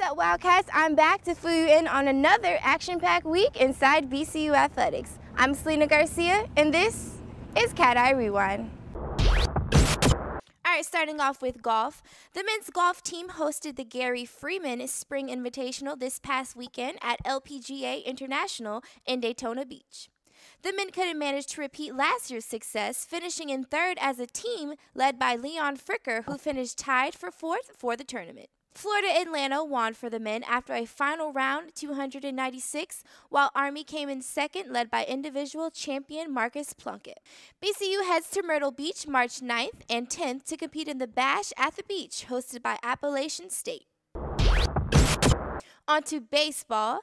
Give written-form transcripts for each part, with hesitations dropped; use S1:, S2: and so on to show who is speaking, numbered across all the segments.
S1: up, Wildcats? I'm back to fill you in on another action-packed week inside BCU Athletics. I'm Selena Garcia, and this is CatEye Rewind. All right, starting off with golf. The men's golf team hosted the Gary Freeman Spring Invitational this past weekend at LPGA International in Daytona Beach. The men couldn't manage to repeat last year's success, finishing in third as a team led by Leon Fricker, who finished tied for fourth for the tournament. Florida Atlanta won for the men after a final round 296, while Army came in second, led by individual champion Marcus Plunkett. BCU heads to Myrtle Beach March 9th and 10th to compete in the Bash at the Beach, hosted by Appalachian State. On to baseball.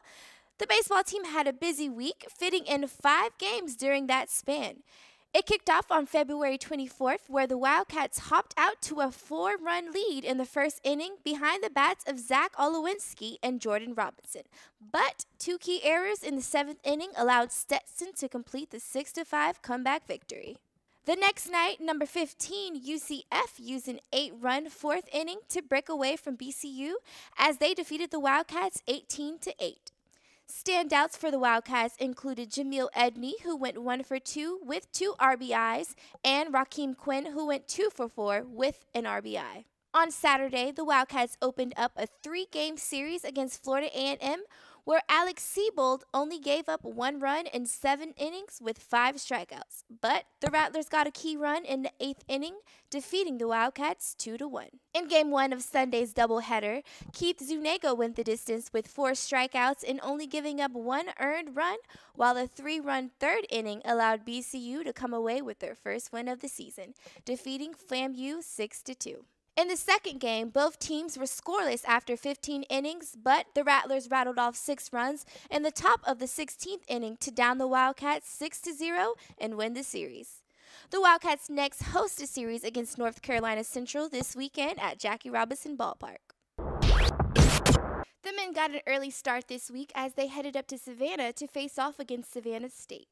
S1: The baseball team had a busy week, fitting in 5 games during that span. It kicked off on February 24th, where the Wildcats hopped out to a 4-run lead in the first inning behind the bats of Zach Olowinski and Jordan Robinson. But 2 key errors in the 7th inning allowed Stetson to complete the 6-5 comeback victory. The next night, number 15, UCF used an 8-run 4th inning to break away from BCU as they defeated the Wildcats 18-8. Standouts for the Wildcats included Jamil Edney, who went 1 for 2 with 2 RBIs, and Rakeem Quinn, who went 2 for 4 with an RBI. On Saturday, the Wildcats opened up a 3-game series against Florida A&M, where Alex Siebold only gave up 1 run in 7 innings with 5 strikeouts. But the Rattlers got a key run in the 8th inning, defeating the Wildcats 2-1. In Game 1 of Sunday's doubleheader, Keith Zuniga went the distance with 4 strikeouts and only giving up 1 earned run, while a 3-run 3rd inning allowed BCU to come away with their first win of the season, defeating FAMU 6-2. In the second game, both teams were scoreless after 15 innings, but the Rattlers rattled off 6 runs in the top of the 16th inning to down the Wildcats 6-0 and win the series. The Wildcats next host a series against North Carolina Central this weekend at Jackie Robinson Ballpark. The men got an early start this week as they headed up to Savannah to face off against Savannah State.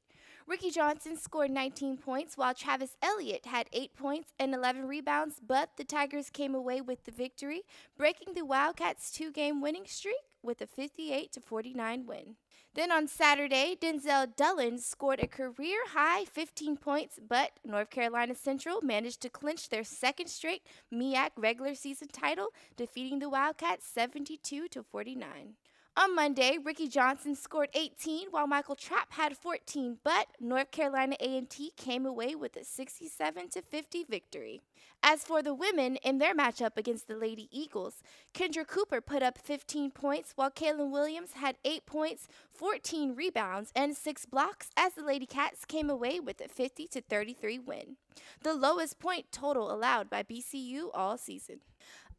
S1: Ricky Johnson scored 19 points, while Travis Elliott had 8 points and 11 rebounds, but the Tigers came away with the victory, breaking the Wildcats' 2-game winning streak with a 58-49 win. Then on Saturday, Denzel Dullen scored a career-high 15 points, but North Carolina Central managed to clinch their 2nd straight MEAC regular season title, defeating the Wildcats 72-49. On Monday, Ricky Johnson scored 18, while Michael Trapp had 14, but North Carolina A&T came away with a 67-50 victory. As for the women, in their matchup against the Lady Eagles, Kendra Cooper put up 15 points, while Kaylin Williams had 8 points, 14 rebounds, and 6 blocks as the Lady Cats came away with a 50-33 win, the lowest point total allowed by BCU all season.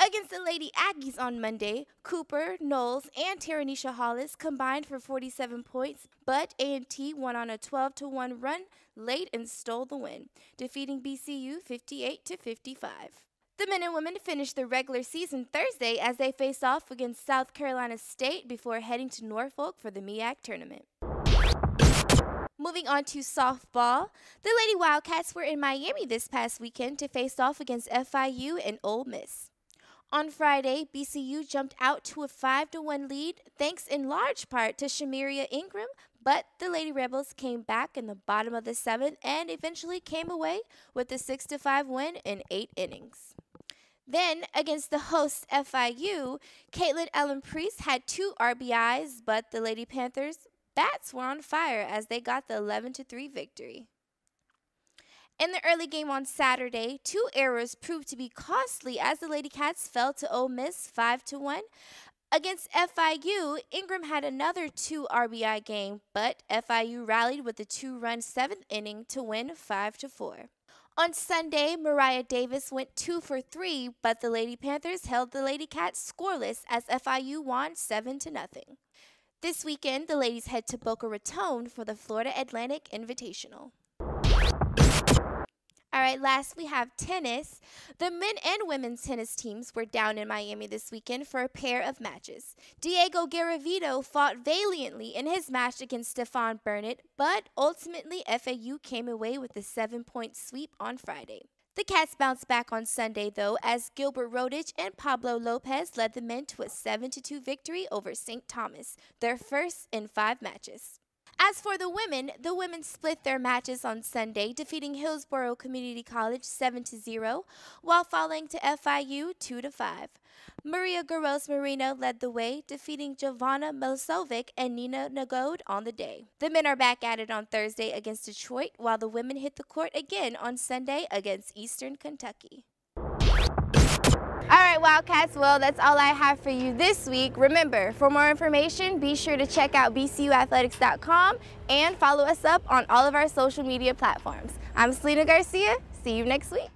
S1: Against the Lady Aggies on Monday, Cooper, Knowles, and Taranisha Hollis combined for 47 points, but A&T won on a 12-1 run late and stole the win, defeating BCU 58-55. The men and women finished the regular season Thursday as they faced off against South Carolina State before heading to Norfolk for the MEAC tournament. Moving on to softball, the Lady Wildcats were in Miami this past weekend to face off against FIU and Ole Miss. On Friday, BCU jumped out to a 5-1 lead, thanks in large part to Shamiria Ingram, but the Lady Rebels came back in the bottom of the 7th and eventually came away with a 6-5 win in 8 innings. Then, against the hosts FIU, Caitlin Ellen Priest had 2 RBIs, but the Lady Panthers' bats were on fire as they got the 11-3 victory. In the early game on Saturday, 2 errors proved to be costly as the Lady Cats fell to Ole Miss 5-1. Against FIU, Ingram had another 2 RBI game, but FIU rallied with a 2-run 7th inning to win 5-4. On Sunday, Mariah Davis went 2 for 3, but the Lady Panthers held the Lady Cats scoreless as FIU won 7-0. This weekend, the ladies head to Boca Raton for the Florida Atlantic Invitational. All right, last we have tennis. The men and women's tennis teams were down in Miami this weekend for a pair of matches. Diego Garavito fought valiantly in his match against Stefan Burnett, but ultimately FAU came away with a 7-point sweep on Friday. The Cats bounced back on Sunday, though, as Gilbert Rodich and Pablo Lopez led the men to a 7-2 victory over St. Thomas, their first in 5 matches. As for the women split their matches on Sunday, defeating Hillsborough Community College 7-0, while falling to FIU 2-5. Maria Garos Marino led the way, defeating Giovanna Milosevic and Nina Nagode on the day. The men are back at it on Thursday against Detroit, while the women hit the court again on Sunday against Eastern Kentucky. All right, Wildcats, well, that's all I have for you this week. Remember, for more information, be sure to check out bcuathletics.com and follow us up on all of our social media platforms. I'm Selena Garcia. See you next week.